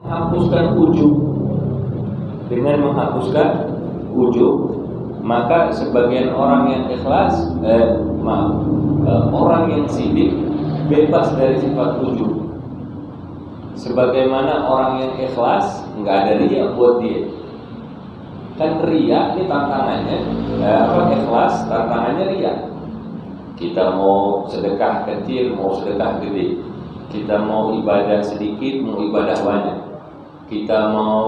menghapuskan ujub. Dengan menghapuskan ujub, maka sebagian orang yang ikhlas, orang yang sidik bebas dari sifat ujub. Sebagaimana orang yang ikhlas nggak ada riya buat dia. Kan riya ini tantangannya, ikhlas tantangannya riya. Kita mau sedekah kecil, mau sedekah gede. Kita mau ibadah sedikit, mau ibadah banyak. Kita mau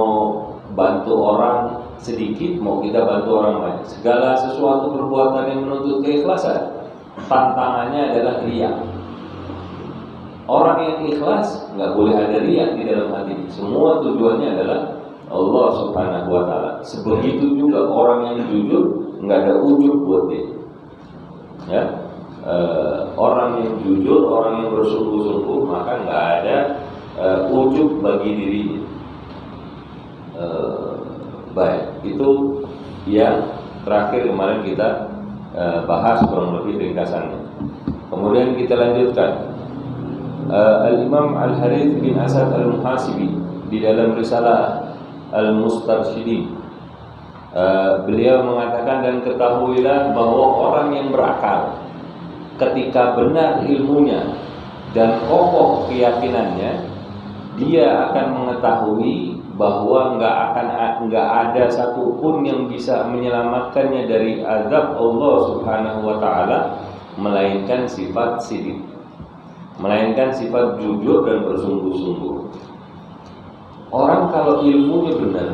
bantu orang sedikit, mau kita bantu orang banyak. Segala sesuatu perbuatan yang menuntut keikhlasan, tantangannya adalah riya. Orang yang ikhlas nggak boleh ada riya di dalam hati. Semua tujuannya adalah Allah Subhanahu wa Ta'ala. Sebegitu juga orang yang jujur nggak ada ujub buat dia. Ya, orang yang jujur, orang yang bersungguh-sungguh, maka nggak ada ujub bagi dirinya. Baik, itu yang terakhir kemarin kita bahas kurang lebih ringkasannya. Kemudian kita lanjutkan. Al-Imam Al-Harith bin Asad Al-Muhasibi di dalam risalah Al-Mustarsyidin, beliau mengatakan, dan ketahuilah bahwa orang yang berakal ketika benar ilmunya dan kokoh keyakinannya, dia akan mengetahui bahwa nggak ada satupun yang bisa menyelamatkannya dari azab Allah Subhanahu wa Ta'ala melainkan sifat sidik, melainkan sifat jujur dan bersungguh-sungguh. Orang kalau ilmunya benar,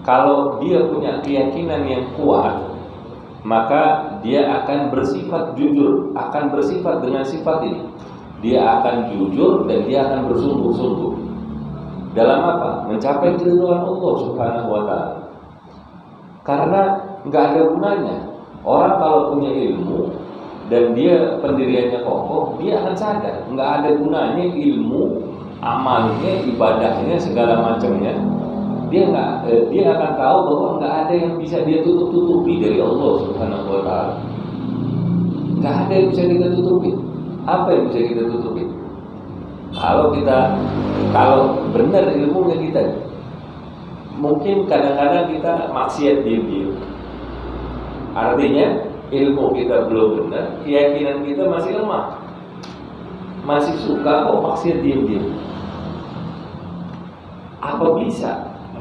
kalau dia punya keyakinan yang kuat, maka dia akan bersifat jujur, akan bersifat dengan sifat ini. Dia akan jujur dan dia akan bersungguh-sungguh. Dalam apa? Mencapai keridhaan Allah Subhanahu wa Ta'ala. Karena nggak ada gunanya orang kalau punya ilmu dan dia pendiriannya kokoh, dia akan sadar nggak ada gunanya ilmu, amalnya, ibadahnya, segala macamnya. Dia akan tahu bahwa nggak ada yang bisa dia tutup-tutupi dari Allah Subhanahu wa Ta'ala. Nggak ada yang bisa kita tutupi. Apa yang bisa kita tutupi? Kalau benar ilmunya kita, mungkin kadang-kadang kita maksiat diam-diam. Artinya ilmu kita belum benar, keyakinan kita masih lemah, masih suka kok maksiat diam-diam. Apa bisa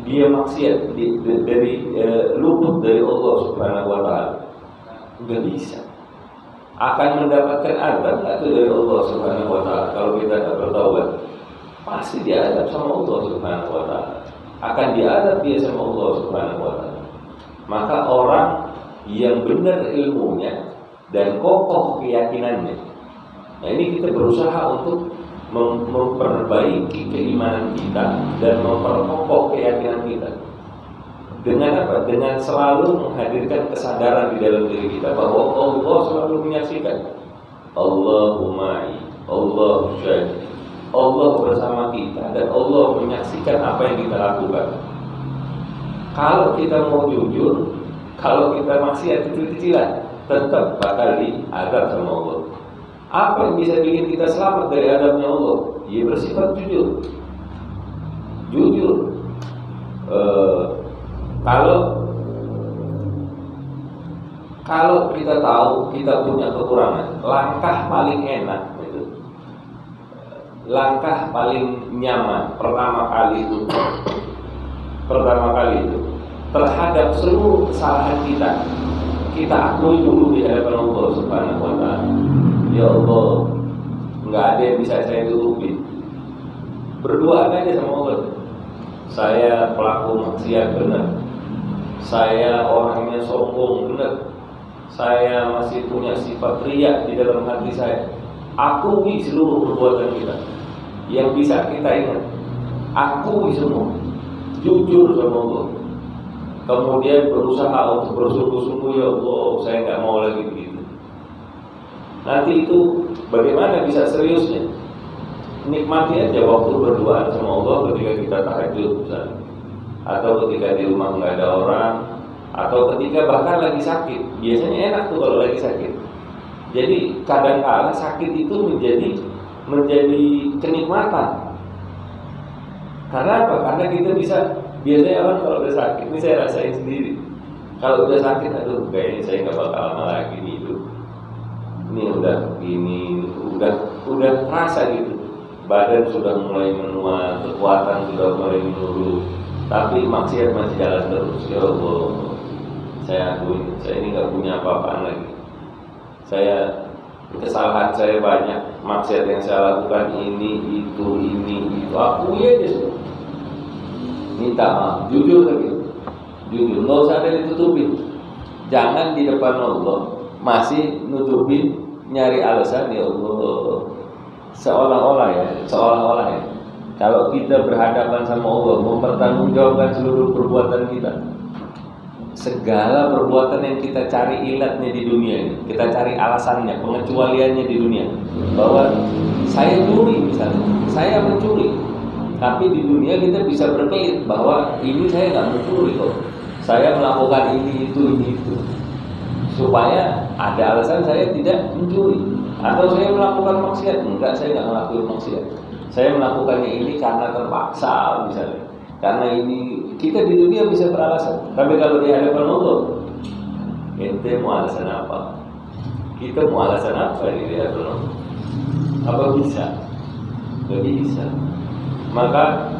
dia maksiat dari luput dari Allah Subhanahu wa Ta'ala? Enggak bisa. Akan mendapatkan azab itu dari Allah Subhanahu wa Ta'ala kalau kita tidak bertaubat. Pasti diazab sama Allah Subhanahu wa Ta'ala. Akan diazab dia sama Allah Subhanahu wa Ta'ala. Maka orang yang benar ilmunya dan kokoh keyakinannya, nah ini kita berusaha untuk memperbaiki keimanan kita dan memperkokoh keyakinan kita. Dengan apa? Dengan selalu menghadirkan kesadaran di dalam diri kita bahwa Allah selalu menyaksikan. Allahumma Allah syahid. Allah bersama kita dan Allah menyaksikan apa yang kita lakukan. Kalau kita mau jujur, kalau kita maksiat kecil-kecilan, tetap bakal diazab sama Allah. Apa yang bisa bikin kita selamat dari azabnya Allah? Ya bersifat jujur. Jujur. Kalau kita tahu kita punya kekurangan, langkah paling enak itu, langkah paling nyaman pertama kali itu terhadap seluruh kesalahan kita akui dulu di hadapan Allah Subhanahu wa Ta'ala. Ya Allah, nggak ada yang bisa saya tutupi. Berdoa aja sama Allah. Saya pelaku maksiat benar. Saya orangnya sombong benar. Saya masih punya sifat riya di dalam hati saya. Akui seluruh perbuatan kita. Yang bisa kita ingat, akui semua. Jujur sama Allah. Kemudian berusaha untuk bersungguh-sungguh, ya Allah, saya nggak mau lagi begitu. Nanti itu bagaimana bisa seriusnya? Nikmati aja waktu berdoa sama Allah ketika kita tahajud misalnya, atau ketika di rumah nggak ada orang, atau ketika bahkan lagi sakit. Biasanya enak tuh kalau lagi sakit. Jadi kadang-kala sakit itu menjadi kenikmatan. Karena apa? Karena kita bisa, biasanya orang kalau udah sakit, ini saya rasain sendiri. Kalau udah sakit, aduh kayaknya saya nggak bakal lama lagi nih hidup. Ini udah gini, udah terasa gitu. Badan sudah mulai menua, kekuatan sudah mulai menurun, tapi maksiat masih jalan terus. Ya Allah, saya akui, saya ini nggak punya apa-apaan lagi. Kesalahan saya banyak, maksiat yang saya lakukan ini, itu, akui aja sudah. Minta maaf, jujur lagi, jujur, nggak usah ada ditutupin. Jangan di depan Allah masih nutupin, nyari alasan. Ya Allah, seolah-olah ya. Kalau kita berhadapan sama Allah, mempertanggungjawabkan seluruh perbuatan kita, segala perbuatan yang kita cari ilatnya di dunia ini, kita cari alasannya, pengecualiannya di dunia, bahwa saya curi misalnya, saya mencuri, tapi di dunia kita bisa berkelit bahwa ini saya nggak mencuri kok, saya melakukan ini itu, supaya ada alasan saya tidak mencuri. Atau saya melakukan maksiat, enggak, saya nggak melakukan maksiat, saya melakukannya ini karena terpaksa misalnya. Karena ini kita di dunia bisa beralasan, tapi kalau di hadapan Allah, ente mau alasan apa? Kita mau alasan apa di hadapan Allah? Apa bisa? Gak bisa. Maka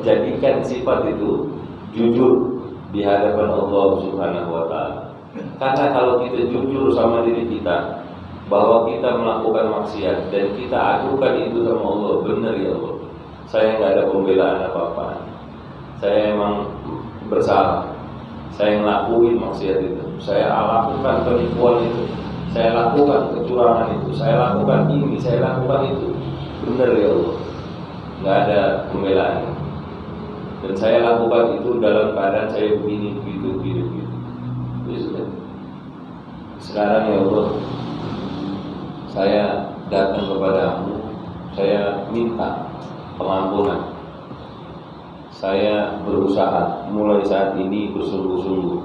jadikan sifat itu jujur di hadapan Allah Subhanahu Wa Taala. Karena kalau kita jujur sama diri kita bahwa kita melakukan maksiat dan kita adukan itu sama Allah, benar ya Allah, saya nggak ada pembelaan apa-apa, saya emang bersalah, saya ngelakuin maksiat itu, saya lakukan penipuan itu, saya lakukan kecurangan itu, saya lakukan ini, saya lakukan itu, benar ya Allah, nggak ada pembelaan, dan saya lakukan itu dalam keadaan saya begini, begitu. Sekarang ya Allah, saya datang kepadamu, saya minta pengampunan. Saya berusaha mulai saat ini bersungguh-sungguh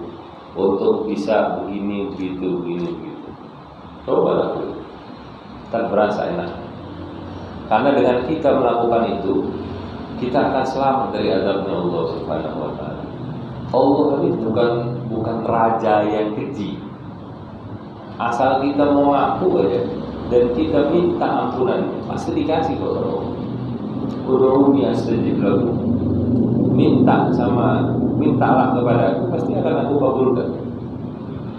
untuk bisa begini, begitu. Coba lakukan, tak berasa enak. Karena dengan kita melakukan itu, kita akan selamat dari azabnya Allah Subhanahu Wa Taala. Allah ini bukan raja yang keji. Asal kita mau ngaku aja dan kita minta ampunannya, pasti dikasih kok Allah. Ud'uni astajib lakum. Mintalah kepada aku, pasti akan aku kabulkan.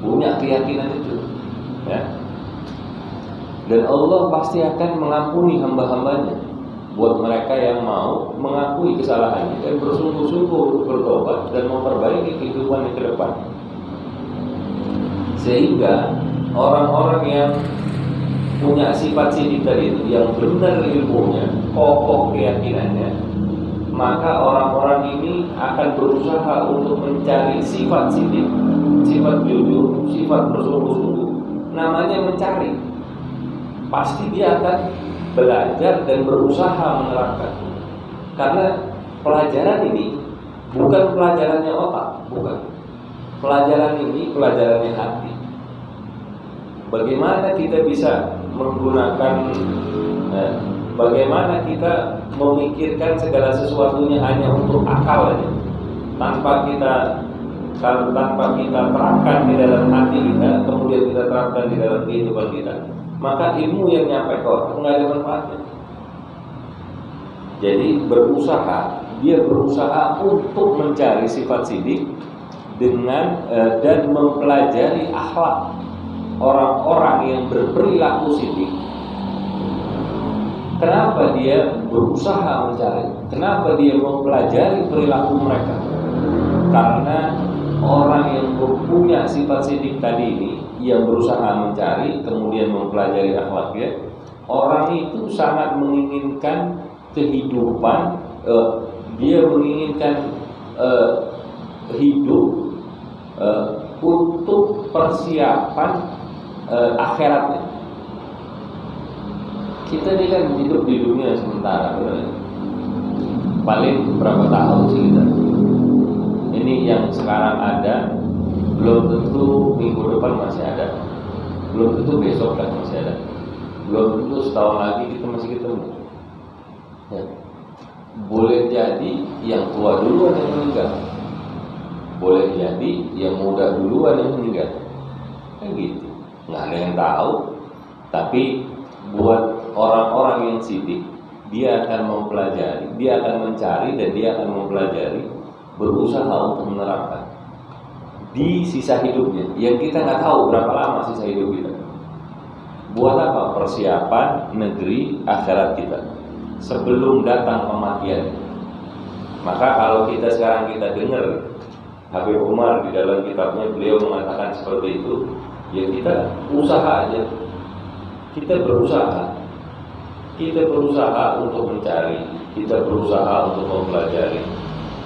Punya keyakinan itu, ya. Dan Allah pasti akan mengampuni hamba-hambanya buat mereka yang mau mengakui kesalahannya dan bersungguh-sungguh bertobat dan memperbaiki kehidupannya ke depan. Sehingga orang-orang yang punya sifat sidik tadi itu, yang benar ilmunya, kokoh keyakinannya, maka orang-orang ini akan berusaha untuk mencari sifat sidik, sifat jujur, sifat bersungguh-sungguh. Namanya mencari. Pasti dia akan belajar dan berusaha menerapkan. Karena pelajaran ini bukan pelajarannya otak, bukan. Pelajaran ini pelajarannya hati. Bagaimana kita bisa menggunakan, bagaimana kita memikirkan segala sesuatunya hanya untuk akal aja, tanpa kita terapkan di dalam hati kita, kemudian kita terapkan di dalam kehidupan kita, maka ilmu yang nyampe ke orang nggak ada manfaatnya. Jadi dia berusaha untuk mencari sifat sidik dengan dan mempelajari akhlak orang-orang yang berperilaku sidik. Kenapa dia berusaha mencari? Kenapa dia mempelajari perilaku mereka? Karena orang yang punya sifat sidik tadi ini, yang berusaha mencari kemudian mempelajari akhlaknya, orang itu sangat menginginkan kehidupan, dia menginginkan hidup untuk persiapan akhiratnya. Kita ini kan hidup di dunia sementara, paling berapa tahun sih kita? Ini yang sekarang ada, belum tentu minggu depan masih ada, belum tentu besok kan masih ada, belum tentu setahun lagi kita masih ketemu. Ya. boleh jadi yang tua duluan yang meninggal, boleh jadi yang muda duluan yang meninggal, kan gitu. Nggak ada yang tahu. Tapi buat orang-orang yang sidik, dia akan mempelajari, dia akan mencari, dan dia akan mempelajari, berusaha untuk menerapkan di sisa hidupnya, yang kita nggak tahu berapa lama sisa hidup kita. Buat apa? Persiapan negeri akhirat kita sebelum datang kematian. Maka kalau kita sekarang kita dengar Habib Umar di dalam kitabnya, beliau mengatakan seperti itu, ya kita usaha aja. Kita berusaha untuk mencari, kita berusaha untuk mempelajari,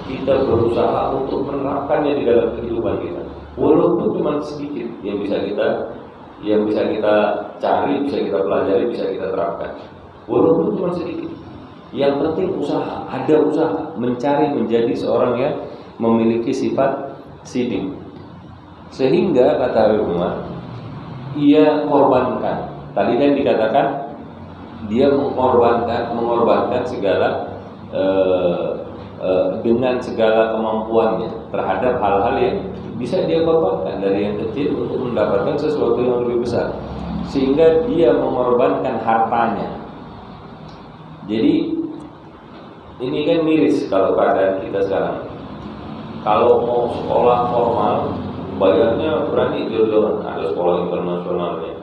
kita berusaha untuk menerapkannya di dalam kehidupan kita. Walaupun cuma sedikit yang bisa kita cari, bisa kita pelajari, bisa kita terapkan. Walaupun cuma sedikit. Yang penting usaha, ada usaha mencari menjadi seorang yang memiliki sifat sidik. Sehingga kata Habib Umar, ia korbankan. Tadi kan dikatakan dia mengorbankan segala dengan segala kemampuannya terhadap hal-hal yang bisa dia korbankan dari yang kecil untuk mendapatkan sesuatu yang lebih besar, sehingga dia mengorbankan hartanya. Jadi ini kan miris kalau keadaan kita sekarang. Kalau mau sekolah formal, bayarnya berani jor-joran, ada sekolah internasionalnya.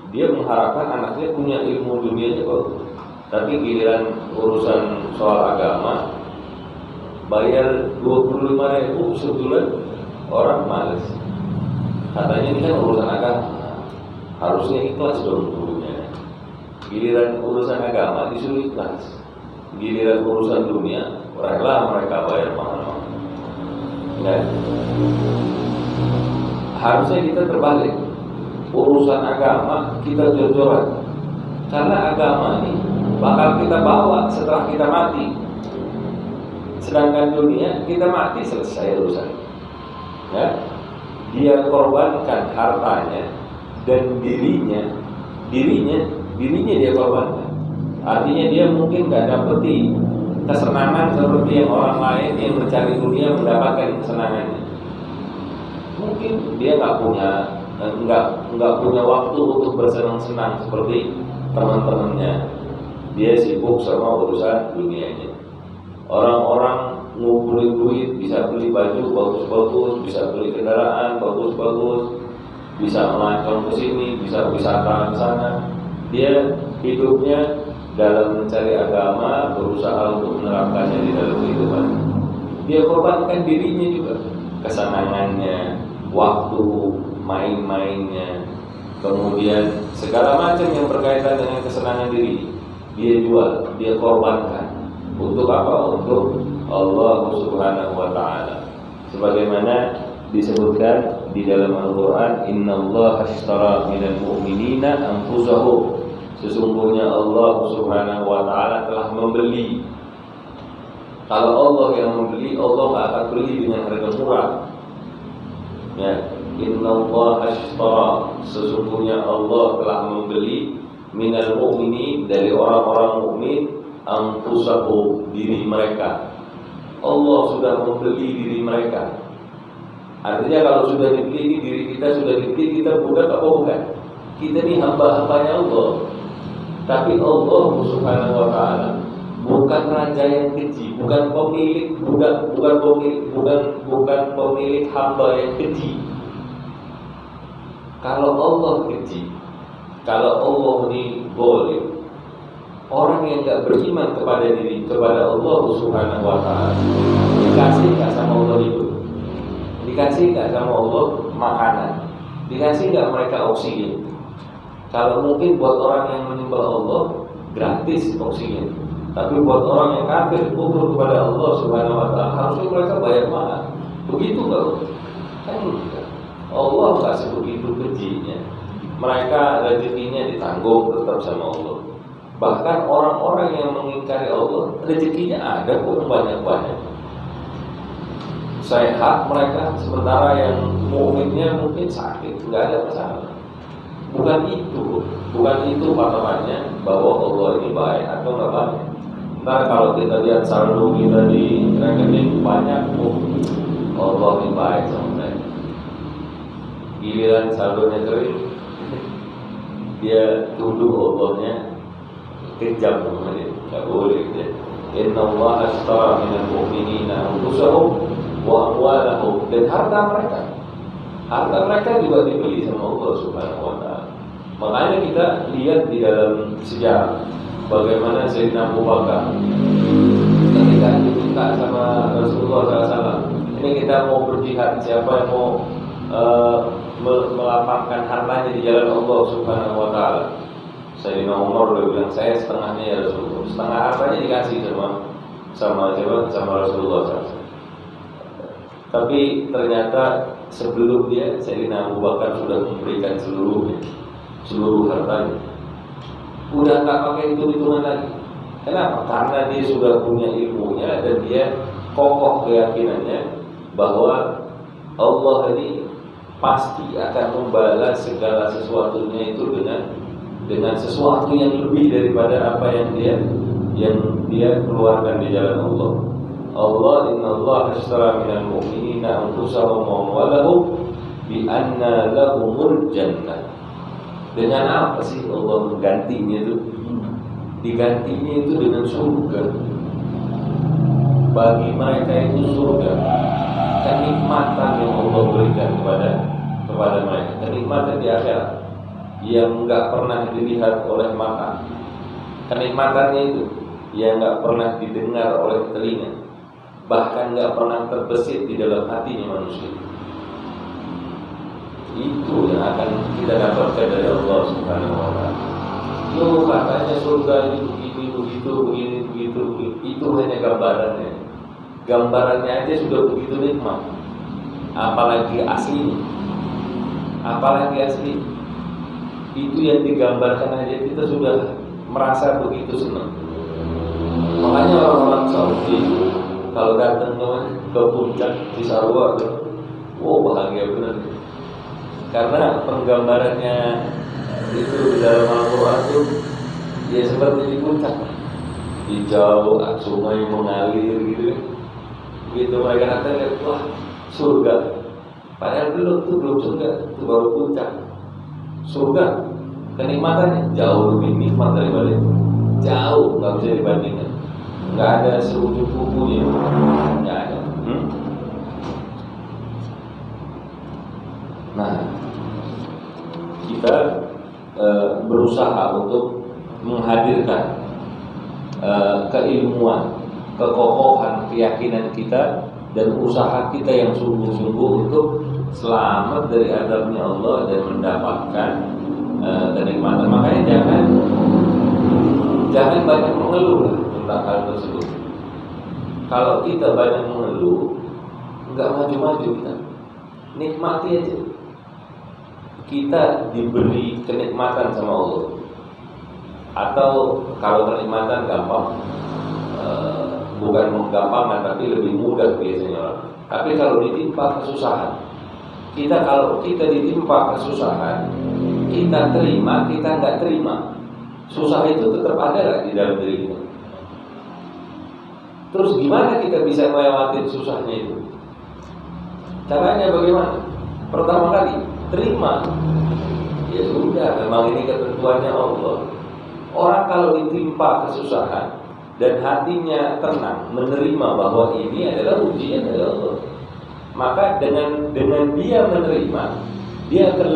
Dia mengharapkan anaknya punya ilmu dunianya kok. Tapi giliran urusan soal agama, bayar 25.000 sebulan, orang males. Katanya ini kan urusan agama, harusnya ikhlas dong dulunya. Giliran urusan agama disuruh ikhlas. Giliran urusan dunia, rela mereka bayar mahal-mahal. Nah, harusnya kita terbalik. Urusan agama kita jor-joran, karena agama ini bakal kita bawa setelah kita mati. Sedangkan dunia kita mati selesai urusan. Ya, dia korbankan hartanya dan dirinya dia korbankan. Artinya dia mungkin nggak dapeti kesenangan seperti yang orang lain yang mencari dunia mendapatkan kesenangannya. Mungkin dia nggak punya waktu untuk bersenang-senang seperti teman-temannya. Dia sibuk sama urusan dunianya. Orang-orang ngumpulin duit, bisa beli baju bagus-bagus, bisa beli kendaraan bagus-bagus, bisa melancong ke sini, bisa wisata ke sana. Dia hidupnya dalam mencari agama, berusaha untuk menerapkannya di dalam kehidupan. Dia korbankan dirinya juga, kesenangannya, waktu main-mainnya, kemudian segala macam yang berkaitan dengan kesenangan diri, dia jual, dia korbankan. Untuk apa? Untuk Allah Subhanahu wa Ta'ala. Sebagaimana disebutkan di dalam Al-Quran, Innallaha ashtara minal mu'minina anfusahum. Sesungguhnya Allah Subhanahu wa Ta'ala telah membeli. Kalau Allah yang membeli, Allah tidak akan beli dengan harga murah. Ya, Innallaha ashtara, sesungguhnya Allah telah membeli minal mu'minin, dari orang-orang mukmin, anfusahum, diri mereka. Allah sudah membeli diri mereka. Artinya kalau sudah dibeli, diri kita sudah dibeli, kita budak apa bukan? Kita ini hamba-hambanya Allah. Tapi Allah Subhanahu wa Ta'ala bukan raja yang keji, bukan pemilik budak, bukan pemilik hamba yang keji. Kalau Allah keji, kalau Allah ini boleh, orang yang tidak beriman kepada Allah Subhanahu wa Ta'ala, dikasih nggak sama Allah hidup, dikasih nggak sama Allah makanan, dikasih nggak mereka oksigen. Kalau mungkin buat orang yang menyembah Allah gratis oksigen, tapi buat orang yang kafir, kufur kepada Allah Subhanahu wa Ta'ala, harusnya mereka bayar mahal. Begitu nggak? Kan Allah nggak sebegitu kejinya. Mereka rezekinya ditanggung tetap sama Allah. Bahkan orang-orang yang mengingkari Allah, rezekinya ada pun banyak-banyak. Sehat mereka, sementara yang mukminnya mungkin sakit, nggak ada masalah. Bukan itu patokannya bahwa Allah ini baik atau nggak baik. Ntar kalau kita lihat saldo kita di rekening banyak, Allah ini baik sama saya. Giliran saldonya kering, dia tuduh Allahnya kejam sama dia. Tidak boleh dia. Inna Allah ashtara minal mu'minina anfusahum wa amwalahum, dan harta mereka juga dibeli sama Allah Subhanahu wa ta'ala. Makanya kita lihat di dalam sejarah bagaimana Sayyidina Abu Bakar ketika diminta sama Rasulullah SAW, ini kita mau berjihad, siapa yang mau melapangkan hartanya di jalan Allah Subhanahu wa ta'ala. Sayyidina Umar bilang, saya setengahnya ya Rasulullah, setengah hartanya dikasih sama Rasulullah SAW. Tapi ternyata sebelum dia, Sayyidina Abu Bakar sudah memberikan seluruh hartanya. Udah nggak pakai hitung-hitungan lagi. Kenapa? Karena dia sudah punya ilmunya dan dia kokoh keyakinannya bahwa Allah ini pasti akan membalas segala sesuatunya itu dengan sesuatu yang lebih daripada apa yang dia keluarkan di jalan Allah. Allah, innallaha ashtara minal mu'minina anfusahum wa amwalahum bi anna lahumul jannah. Dengan apa sih Allah menggantinya itu? Digantinya itu dengan surga. Bagi mereka itu surga, kenikmatan yang Allah berikan kepada mereka, kenikmatan di akhirat yang enggak pernah dilihat oleh mata. Kenikmatannya itu yang enggak pernah didengar oleh telinga, bahkan enggak pernah terbesit di dalam hatinya manusia. Itu yang akan kita dapatkan dari Allah Subhanahu wa ta'ala. Yo, katanya surga ini begitu. Itu hanya gambarannya. Gambarannya aja sudah begitu nikmat. Apalagi aslinya. Itu yang digambarkan aja kita sudah merasa begitu senang. Makanya orang-orang Saudi kalau datang ke puncak di Sarwa, bahagia benar. Karena penggambarannya itu di dalam Al-Quran itu ya seperti di puncak, hijau, sungai mengalir gitu. Begitu mereka datang, wah surga. Padahal belum surga, itu baru puncak. Surga kenikmatannya jauh lebih nikmat daripada itu. Jauh, nggak bisa dibandingkan. Nggak ada seujung kukunya, nggak ada. Nah, kita berusaha untuk menghadirkan keilmuan, kekokohan keyakinan kita dan usaha kita yang sungguh-sungguh untuk selamat dari azabnya Allah dan mendapatkan kenikmatan. Makanya jangan banyak mengeluh tentang hal tersebut. Kalau kita banyak mengeluh, nggak maju-maju kita. Nikmati aja. Kita diberi kenikmatan sama Allah. Atau kalau kenikmatan gampang, bukan menggampangkan tapi lebih mudah biasanya orang. Tapi kalau ditimpa kesusahan, kalau kita ditimpa kesusahan, kita terima, kita nggak terima, susah itu tetap ada di dalam diri kita. Terus gimana kita bisa melewati susahnya itu? Caranya bagaimana? Pertama kali terima. Ya sudah, memang ini ketentuannya Allah. Orang kalau ditimpa kesusahan dan hatinya tenang menerima bahwa ini adalah ujian dari Allah, maka dengan dia menerima, dia akan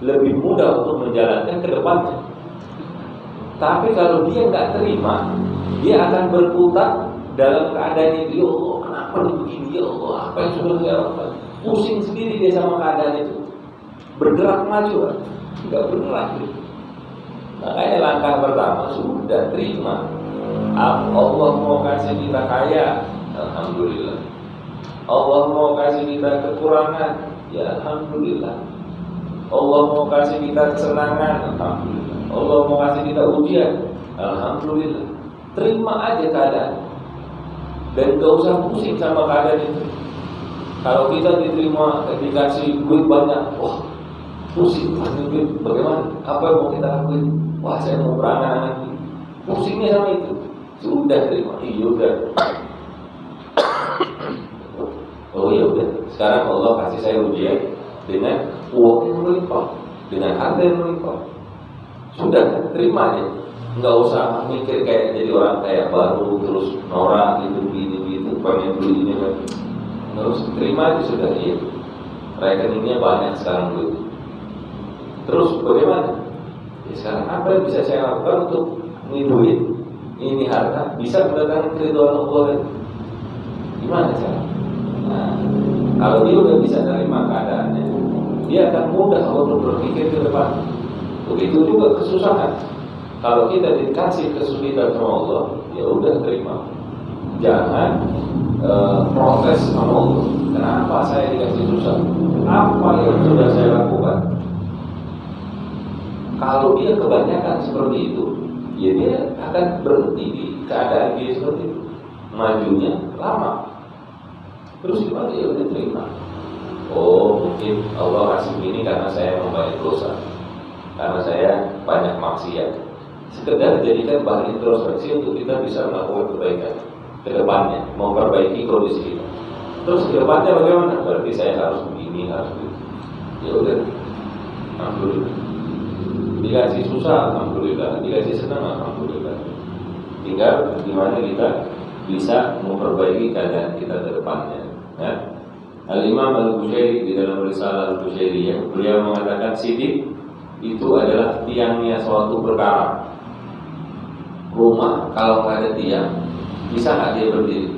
lebih mudah untuk menjalankan ke depannya. Tapi kalau dia nggak terima, dia akan berputar dalam keadaan itu. Ya Allah, kenapa begini? Ya Allah, apa yang sudah saya lakukan? Pusing sendiri dia sama keadaan itu. Bergerak maju, nggak bergerak. Makanya langkah pertama sudah terima. Allah mau kasih kita kaya, alhamdulillah. Allah mau kasih kita kekurangan, ya alhamdulillah. Allah mau kasih kita kesenangan, alhamdulillah. Allah mau kasih kita ujian, alhamdulillah. Terima aja keadaan dan gak usah pusing sama keadaan itu. Kalau kita dikasih duit banyak, wah pusing, duit bagaimana? Apa yang mau kita lakuin? Wah saya mau berangan-angan. pusingnya sama itu. Sudah terima, iya udah. Oh ya udah, sekarang Allah kasih saya ujian dengan uang yang melimpah, dengan harta yang melimpah. Sudah kan, terima aja. Nggak usah mikir kayak jadi orang kayak baru terus norak gitu, pengen beli ini kan. Nggak usah, terima aja sudah. Iya, rekeningnya banyak sekarang duit. Terus bagaimana? Ya, sekarang apa yang bisa saya lakukan untuk ini duit, ini harta bisa mendatangkan keridhaan Allah? Gimana cara? Nah, kalau dia udah bisa terima keadaannya, dia akan mudah untuk berpikir ke depan. Begitu juga kesusahan. Kalau kita dikasih kesulitan sama Allah, ya udah terima. Jangan protes sama Allah. Kenapa saya dikasih susah? Apa yang sudah saya lakukan? Kalau dia kebanyakan seperti itu, ya dia akan berhenti di keadaan dia seperti itu. Majunya lama. Terus gimana? Ya udah terima. Oh, mungkin Allah kasih ini karena saya membayar dosa, karena saya banyak maksiat. Sekedar jadikan bahan introspeksi untuk kita bisa melakukan kebaikan ke depannya, memperbaiki kondisi kita. Terus ke depannya bagaimana? Berarti saya harus begini, harus begini. Ya udah, alhamdulillah. Dikasih susah, alhamdulillah. Dikasih senang, alhamdulillah. Tinggal gimana kita bisa memperbaiki keadaan kita ke depannya. Ya. Al-Imam Al-Bushairi di dalam Risalah Al-Bushairiyah, beliau mengatakan sidik itu adalah tiangnya suatu perkara. Rumah kalau nggak ada tiang, bisa nggak dia berdiri?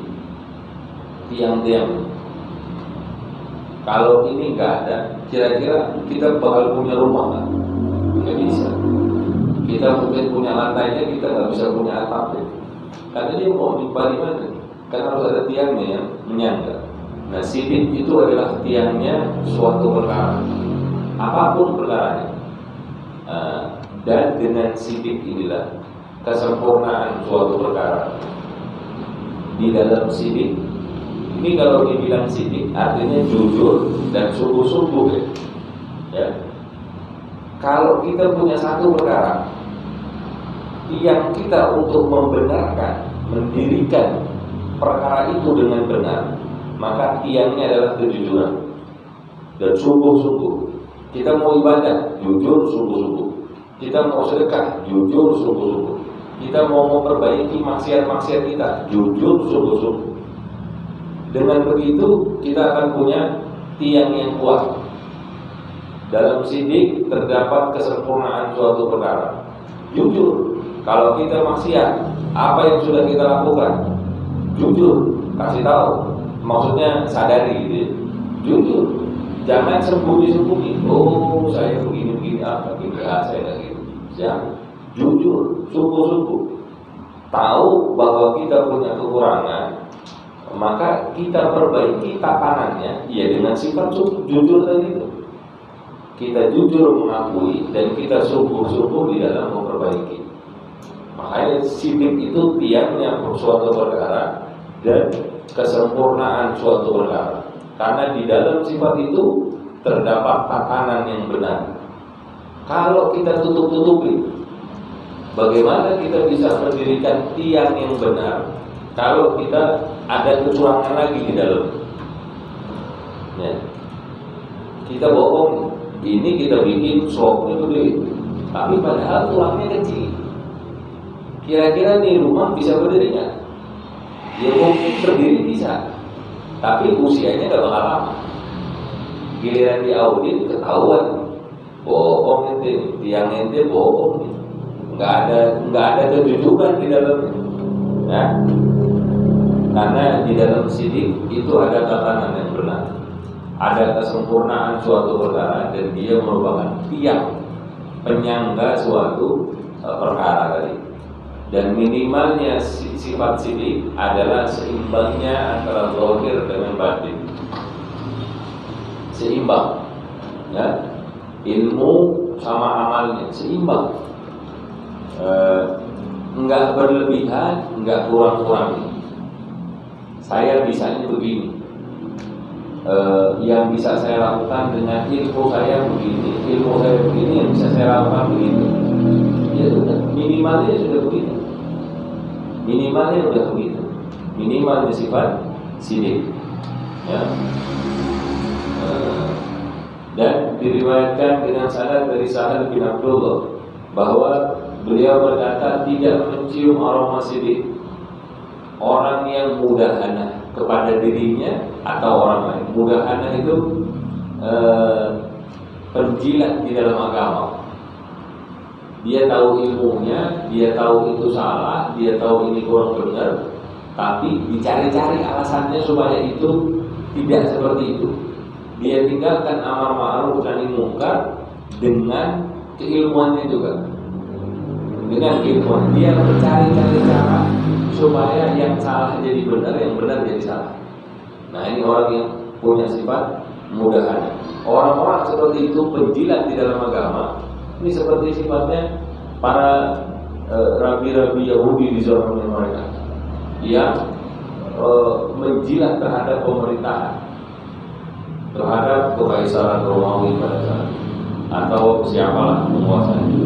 Tiang-tiang. Kalau ini nggak ada, kira-kira kita bakal punya rumah nggak? Nggak bisa. Kita mungkin punya lantainya, kita nggak bisa punya atapnya. Karena dia mau nimpa di mana? Karena harus ada tiangnya yang menyangga. Nah, sidik itu adalah tiangnya suatu perkara, apapun perkaranya. Dan dengan sidik inilah kesempurnaan suatu perkara. Di dalam sidik ini, kalau dibilang sidik artinya jujur dan sungguh-sungguh ya. Kalau kita punya satu perkara, tiang kita untuk membenarkan, mendirikan perkara itu dengan benar, maka tiangnya adalah kejujuran dan sungguh-sungguh. Kita mau ibadah, jujur, sungguh-sungguh. Kita mau sedekah, jujur, sungguh-sungguh. Kita mau memperbaiki maksiat-maksiat kita, jujur, sungguh-sungguh. Dengan begitu kita akan punya tiang yang kuat. Dalam sidik terdapat kesempurnaan suatu perkara. Jujur. Kalau kita maksiat, apa yang sudah kita lakukan? Jujur, kasih tahu. Maksudnya sadari gitu ya. Jujur. Jangan sembunyi-sembunyi. Oh, saya begini-begini, saya nggak gitu. Jangan. Jujur, sungguh-sungguh. Tahu bahwa kita punya kekurangan, maka kita perbaiki tatanannya, ya dengan sifat jujur tadi itu. Kita jujur mengakui dan kita sungguh-sungguh di dalam memperbaiki. Makanya sidik itu tiangnya suatu perkara dan kesempurnaan suatu perkara. Karena di dalam sifat itu terdapat tatanan yang benar. Kalau kita tutup-tutupi, bagaimana kita bisa mendirikan tiang yang benar kalau kita ada kecurangan lagi di dalam? Ya. Kita bohong, ini kita bikin shopnya gede, tapi padahal tulangnya kecil. Kira-kira nih rumah bisa berdiri nggak? Ya mungkin berdiri bisa, tapi usianya nggak bakal lama. Giliran di audit ketahuan, bohong ente, tiang ente bohong, nggak ada kejujuran di dalamnya. Ya? Karena di dalam sidik itu ada tatanan yang benar, ada kesempurnaan suatu perkara dan dia merupakan tiang penyangga suatu perkara tadi. Dan minimalnya sifat sidik adalah seimbangnya antara zahir dengan batin. Seimbang, ya. Ilmu sama amalnya seimbang. Enggak berlebihan, enggak kurang-kurang. Saya bisanya begini. Yang bisa saya lakukan dengan ilmu saya begini, ilmu saya begini, yang bisa saya lakukan begini. Ya sudah, minimalnya sudah begini. Minimalnya udah begitu. Minimalnya sifat sidik. Ya. Dan diriwayatkan dengan sanad dari Sa'ad bin Abdullah bahwa beliau berkata, tidak mencium aroma sidik orang yang mudahana kepada dirinya atau orang lain. Mudahana itu penjilat di dalam agama. Dia tahu ilmunya, dia tahu itu salah, dia tahu ini kurang benar, tapi dicari-cari alasannya supaya itu tidak seperti itu. Dia tinggalkan amar ma'ruf nahi munkar dengan keilmuannya juga. Dengan keilmuan dia mencari-cari cara supaya yang salah jadi benar, yang benar jadi salah. Nah, ini orang yang punya sifat mudahana. Orang-orang seperti itu penjilat di dalam agama. Ini seperti sifatnya para rabi-rabi Yahudi di zaman mereka yang menjilat terhadap pemerintahan, terhadap kekaisaran Romawi pada saat atau siapalah penguasanya.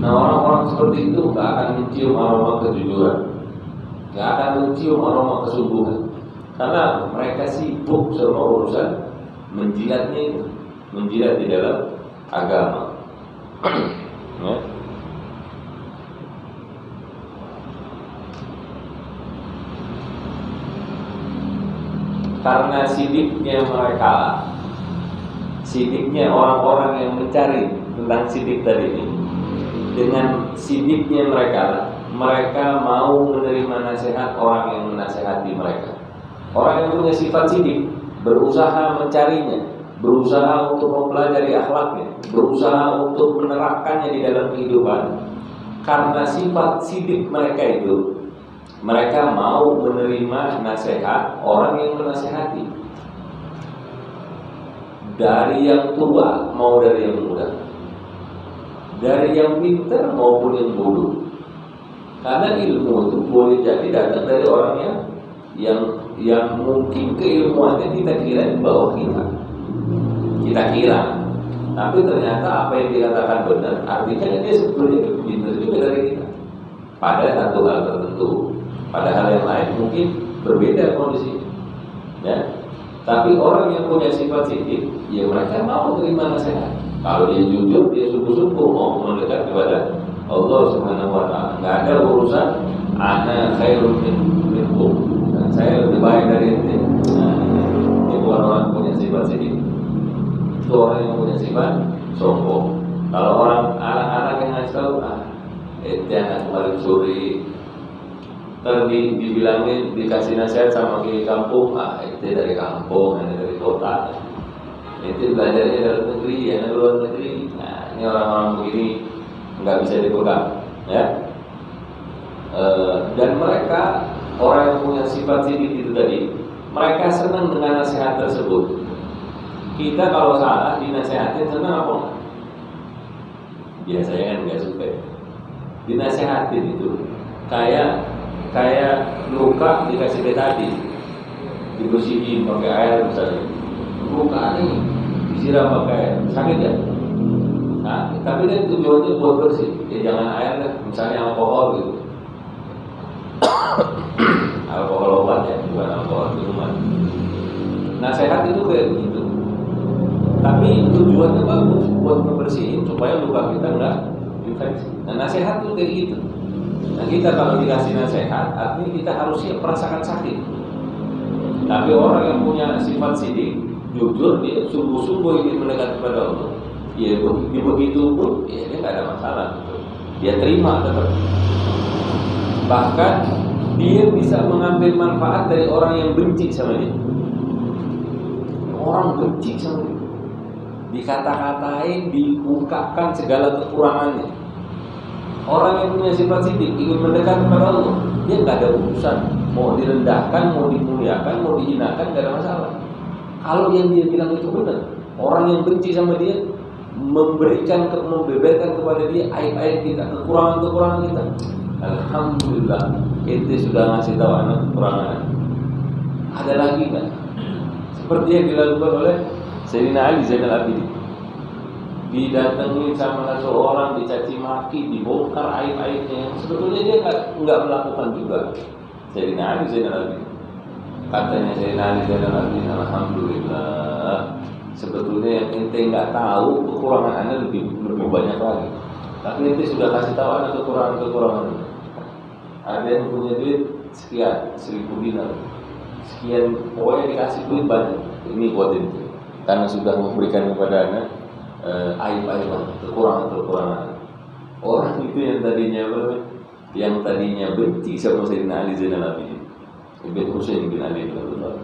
Nah, orang-orang seperti itu gak akan mencium aroma kejujuran, gak akan mencium aroma kesungguhan, karena mereka sibuk sama urusan menjilatnya itu, menjilat di dalam agama. Ya. Karena sidiknya mereka, sidiknya orang-orang yang mencari tentang sidik tadi ini, dengan sidiknya mereka, mereka mau menerima nasihat orang yang menasihati mereka. Orang yang punya sifat sidik berusaha mencarinya, berusaha untuk mempelajari akhlaknya, berusaha untuk menerapkannya di dalam kehidupan. Karena sifat sidik mereka itu, mereka mau menerima nasihat orang yang menasihati, dari yang tua mau dari yang muda, dari yang pintar maupun yang bodoh. Karena ilmu itu boleh jadi datang dari orang yang mungkin keilmuannya kita kira di bawah kita kira, tapi ternyata apa yang dikatakan benar, artinya dia sebetulnya lebih pintar juga dari kita pada satu hal tertentu. Pada hal yang lain mungkin berbeda kondisinya, ya. Tapi orang yang punya sifat sidik, ya mereka mau terima nasihat. Kalau dia jujur, dia sungguh-sungguh mau mendekat kepada Allah Subhanahu Wa Taala. Nggak ada urusan ana khairun minkum, dan saya lebih baik dari ini. Nah, itu orang punya sifat sidik. Itu orang yang punya sifat sombong. Kalau orang anak-anak yang ngasih tahu, itu anak kemarin sore. Tadi dibilangin, dikasih nasihat sama kiai kampung, itu dari kampung, ini dari kota. Itu belajarnya dalam negeri, ya luar negeri. Nah, ini orang-orang begini nggak bisa dipegang, ya. Dan mereka orang yang punya sifat sidik itu tadi, mereka senang dengan nasihat tersebut. Kita kalau salah dinasihatin senang apa enggak? Biasanya kan nggak suka. Dinasihatin itu kayak luka dikasih betadin, dibersihin pakai air misalnya. Luka nih disiram pakai air, sakit ya? Nah, tapi kan tujuannya buat bersih. Ya jangan air lah, misalnya alkohol gitu. Alkohol obat ya, bukan alkohol minuman. Nasihat itu kayak begitu. Tapi tujuannya bagus buat membersihin supaya luka kita enggak infeksi. Nah, nasihat itu kayak gitu. Nah, kita kalau dikasih nasihat, artinya kita harus siap merasakan sakit. Tapi orang yang punya sifat sidik, jujur, dia sungguh-sungguh ingin mendekat kepada Allah, ya begitu pun, ya dia nggak ada masalah. Dia terima tetap. Bahkan dia bisa mengambil manfaat dari orang yang benci sama dia. Orang benci sama dia, dikata-katain, diungkapkan segala kekurangannya. Orang yang punya sifat sidik ingin mendekat kepada Allah, dia nggak ada urusan mau direndahkan, mau dimuliakan, mau dihinakan, nggak ada masalah. Kalau yang dia bilang itu benar, orang yang benci sama dia membeberkan kepada dia aib-aib kita, kekurangan-kekurangan kita. Alhamdulillah, ente sudah ngasih tahu anak kekurangan. Ada lagi kan? Seperti yang dilakukan oleh Sayyidina Ali Zainal Abidin. didatangi sama satu orang, dicaci maki, dibongkar aib-aibnya yang sebetulnya dia nggak melakukan juga. Sayyidina Ali Zainal Abidin, katanya Sayyidina Ali Zainal Abidin, alhamdulillah, sebetulnya yang ente nggak tahu kekurangan anda lebih banyak lagi, tapi ente sudah kasih tahu anda kekurangan. Ada yang punya duit sekian, 1000 dinar, sekian, pokoknya dikasih duit banyak, ini buat ente, karena sudah memberikan kepada anda aib-aib, kekurangan. Orang itu yang tadinya benci sama Sayyidina Ali Zainal Abidin Ibn Husain bin Ali bin Abi Thalib.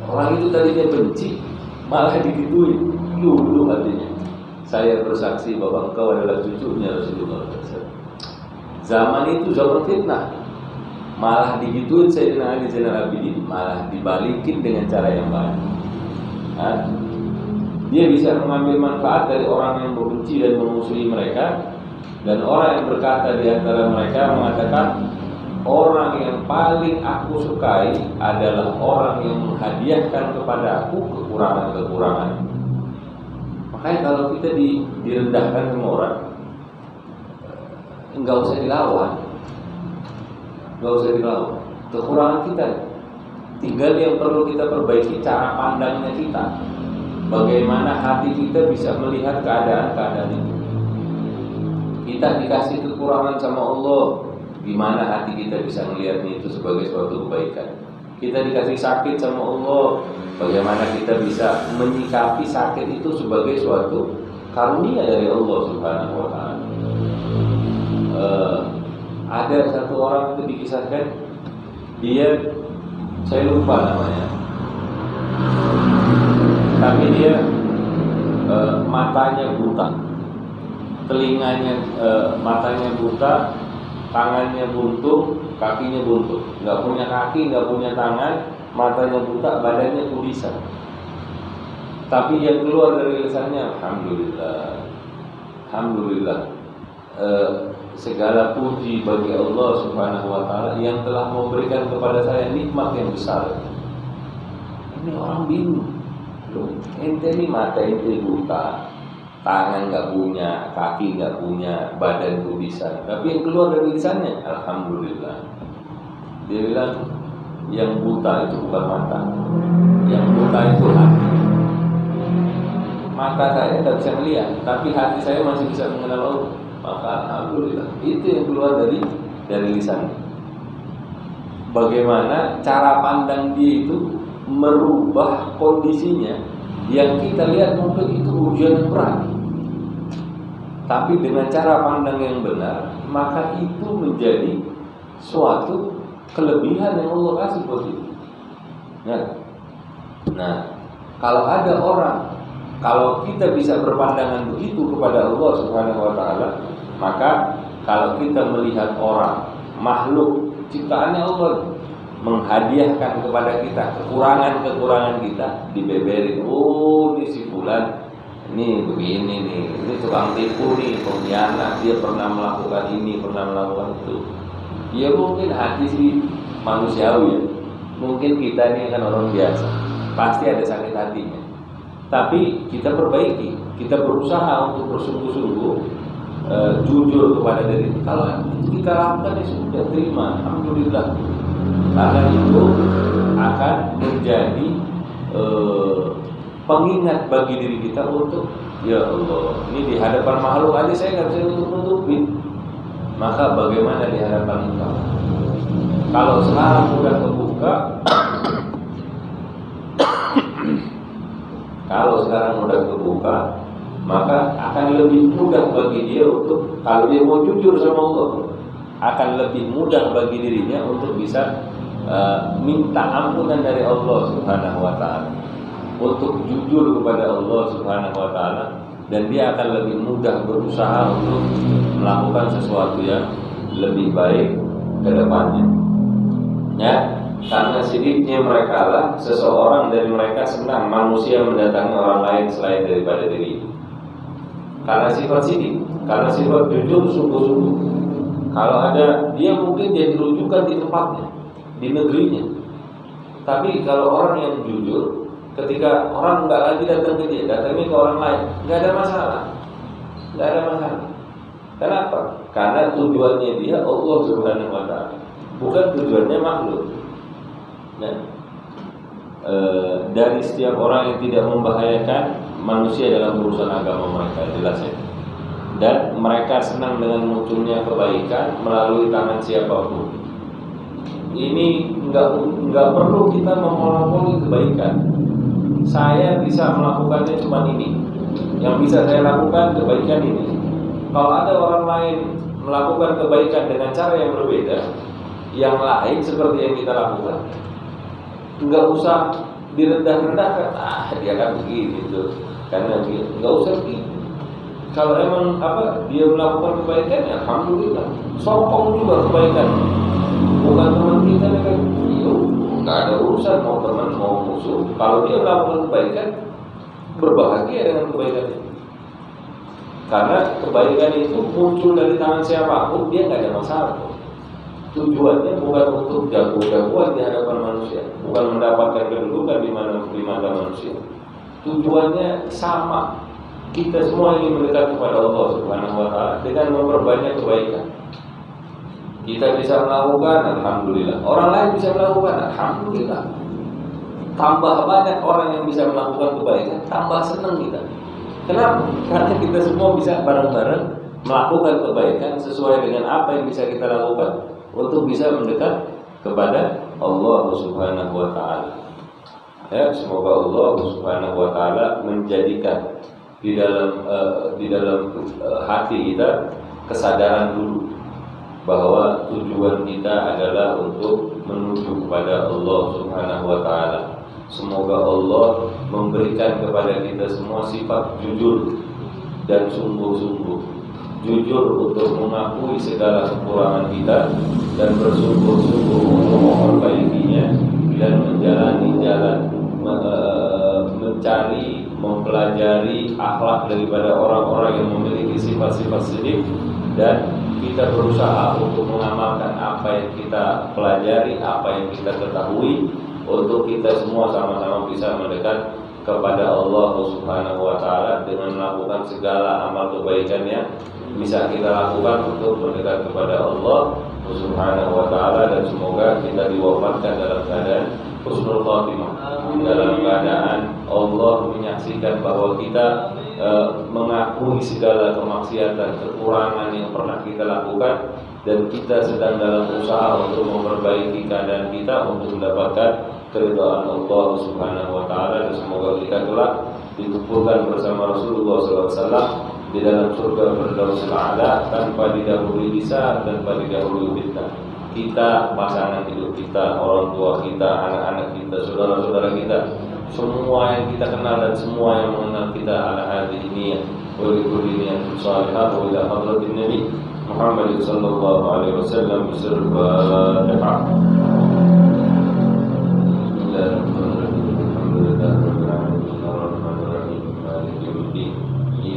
Orang itu tadinya benci, malah digituin. Dulu artinya, saya bersaksi bahwa engkau adalah cucunya Rasulullah SAW. Zaman itu zaman fitnah, malah digituin Sayyidina Ali Zainal Abidin, malah dibalikin dengan cara yang baik. Dia bisa mengambil manfaat dari orang yang membenci dan memusuhi mereka, dan orang yang berkata di antara mereka mengatakan, orang yang paling aku sukai adalah orang yang menghadiahkan kepada aku kekurangan-kekurangan. Makanya kalau kita direndahkan sama orang, enggak usah dilawan. Kekurangan kita, tinggal yang perlu kita perbaiki cara pandangnya kita. Bagaimana hati kita bisa melihat keadaan-keadaan itu. Kita dikasih kekurangan sama Allah, gimana hati kita bisa melihatnya itu sebagai suatu kebaikan. Kita dikasih sakit sama Allah, bagaimana kita bisa menyikapi sakit itu sebagai suatu karunia dari Allah Subhanahu wa Ta'ala. Ada satu orang itu dikisahkan, saya lupa namanya, tapi dia matanya buta, matanya buta, tangannya buntung, kakinya buntung, nggak punya kaki, nggak punya tangan, matanya buta, badannya tulisan. Tapi yang keluar dari lisannya, alhamdulillah, segala puji bagi Allah Subhanahu wa Ta'ala yang telah memberikan kepada saya nikmat yang besar. Ini orang bingung, ente ini mata ente buta, tangan nggak punya, kaki nggak punya, badan tulisan, tapi yang keluar dari lisannya, alhamdulillah. Dia bilang, yang buta itu bukan mata, yang buta itu hati. Mata saya nggak bisa melihat, tapi hati saya masih bisa mengenal Allah. Maka alhamdulillah, itu yang keluar dari lisannya. Bagaimana cara pandang dia itu merubah kondisinya yang kita lihat mungkin itu ujian yang berat, tapi dengan cara pandang yang benar, maka itu menjadi suatu kelebihan yang Allah kasih buat kita. Nah, kalau ada orang, kalau kita bisa berpandangan begitu kepada Allah Subhanahu wa Ta'ala, maka kalau kita melihat orang, makhluk ciptaannya Allah, menghadiahkan kepada kita kekurangan-kekurangan kita, dibeberin, oh ini si fulan, ini begini nih, ini tukang tipu nih, pengkhianat, dia pernah melakukan ini, pernah melakukan itu. Ya mungkin hati sih manusiawi ya, mungkin kita ini kan orang biasa, pasti ada sakit hatinya. Tapi kita perbaiki, kita berusaha untuk bersungguh-sungguh jujur kepada diri. Kalau kita lakukan ya sudah, terima, alhamdulillah. Karena itu akan menjadi pengingat bagi diri kita untuk, ya Allah, ini di hadapan makhluk aja saya nggak bisa nutup-nutupin, maka bagaimana di hadapan Engkau? Kalau sekarang udah kebuka, kalau sekarang udah kebuka, maka akan lebih mudah bagi dia untuk, kalau dia mau jujur sama Allah, akan lebih mudah bagi dirinya untuk bisa minta ampunan dari Allah Subhanahu wa Ta'ala, untuk jujur kepada Allah Subhanahu wa Ta'ala, dan dia akan lebih mudah berusaha untuk melakukan sesuatu yang lebih baik ke depannya. Ya, karena sidiknya mereka lah, seseorang dari mereka senang manusia mendatangi orang lain selain daripada diri. Karena sifat sidik, karena sifat jujur sungguh-sungguh. Kalau ada, dia mungkin jadi rujukan di tempatnya, di negerinya. Tapi kalau orang yang jujur, ketika orang nggak lagi datang ke dia, datangnya ke orang lain, nggak ada masalah. nggak ada masalah. Kenapa? Karena tujuannya dia Allah Subhanahu wa Ta'ala, bukan tujuannya makhluk. Nah, dari setiap orang yang tidak membahayakan manusia dalam urusan agama mereka, jelas ya. Dan mereka senang dengan munculnya kebaikan melalui tangan siapapun. Ini nggak perlu kita memonopoli kebaikan. Saya bisa melakukannya cuma ini. Yang bisa saya lakukan kebaikan ini. Kalau ada orang lain melakukan kebaikan dengan cara yang berbeda, yang lain seperti yang kita lakukan, nggak usah direndah-rendahkan. Dia kan begitu, karena dia nggak usah begitu. Kalau emang dia melakukan kebaikan, ya alhamdulillah. Sokong juga kebaikan. Bukan teman kita kan, nggak ada urusan mau teman mau musuh. Kalau dia melakukan kebaikan, berbahagia dengan kebaikan itu. Karena kebaikan itu muncul dari tangan siapapun, dia nggak ada masalah. Tujuannya bukan untuk jago-jagoan di hadapan manusia, bukan mendapatkan kedudukan di mata manusia. Tujuannya sama. Kita semua ingin mendekat kepada Allah Subhanahu wa Ta'ala dengan memperbanyak kebaikan. Kita bisa melakukan, alhamdulillah. Orang lain bisa melakukan, alhamdulillah. Tambah banyak orang yang bisa melakukan kebaikan, tambah senang kita. Kenapa? Karena kita semua bisa bareng-bareng melakukan kebaikan sesuai dengan apa yang bisa kita lakukan untuk bisa mendekat kepada Allah Subhanahu wa Ta'ala. Ya, semoga Allah Subhanahu wa Ta'ala menjadikan di dalam hati kita kesadaran dulu bahwa tujuan kita adalah untuk menuju kepada Allah Subhanahu wa Ta'ala. Semoga Allah memberikan kepada kita semua sifat jujur dan sungguh-sungguh. Jujur untuk mengakui segala kekurangan kita dan bersungguh-sungguh untuk memperbaikinya dan menjalani jalan mencari, mempelajari akhlak daripada orang-orang yang memiliki sifat-sifat sidik, dan kita berusaha untuk mengamalkan apa yang kita pelajari, apa yang kita ketahui, untuk kita semua sama-sama bisa mendekat kepada Allah Subhanahu wa Ta'ala dengan melakukan segala amal kebaikan yang bisa kita lakukan untuk mendekat kepada Allah Subhanahu wa Ta'ala. Dan semoga kita diwafatkan dalam keadaan husnul khatimah, dalam keadaan Allah menyaksikan bahwa kita mengakui segala kemaksiatan, kekurangan yang pernah kita lakukan, dan kita sedang dalam usaha untuk memperbaiki keadaan kita untuk mendapatkan keridhaan Allah Subhanahu wa Ta'ala. Dan semoga kita kelak dikumpulkan bersama Rasulullah SAW di dalam surga Firdausil A'la tanpa didahului hisab, tanpa didahului fitnah. Kita, pasangan hidup kita, orang tua kita, anak-anak kita, saudara-saudara kita, semua yang kita kenal dan semua yang mengenal kita, ala hadhihi niyyah wa likulli niyyatin shalihah wa ila hadratin Nabi Muhammad sallallahu alaihi wasallam bisirul Fatihah.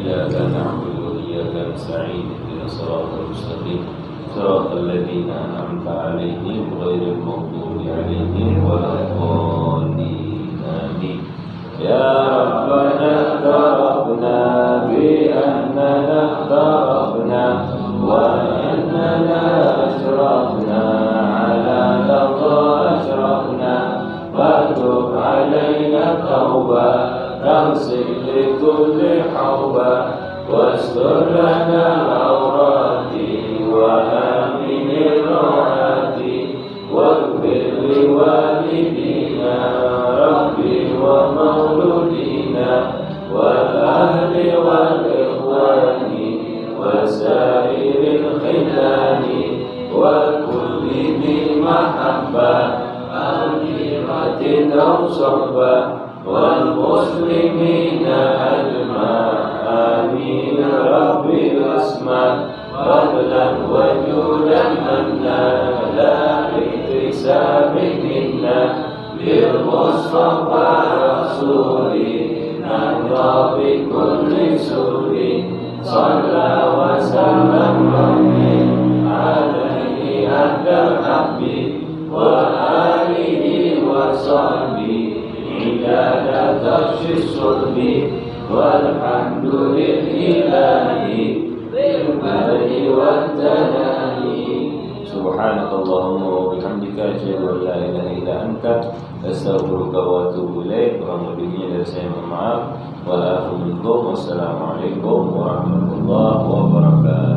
إياك نعبد وإياك نستعين اهدنا الصراط المستقيم صراط الذين أنعمت عليهم غير المغضوب عليهم ولا الضالين آمين. يا ربنا اعترفنا بأننا اخترقنا وأننا أشرفنا على لظى أشرفنا واتب علينا توبة تغسل لكل حوبة واستر لنا العورات وآمن الروعات واغفر لوالدينا ربي ومولودينا والأهل والإخوان وسائر الخلان وكل ذي محبة أميرة أو صحبة والمسلمين أجمعين آمين ربي الأسماء فضلا وجودا منا لا باكتساب منا بالمصطفى رسولي نهضى بكل سور صلى وسلم ربي عليه أهدى الحب وآله وصحبه عداد ترش الصلب walhamdulillahi bil fadli wat tanahi. Subhanakallahumma wa bihamdika asyhadu an la ilaha illa anta astaghfiruka wa atubu ilaik. Kurang lebihnya dari saya mohon maaf. Wassalamualaikum warahmatullahi wabarakatuh.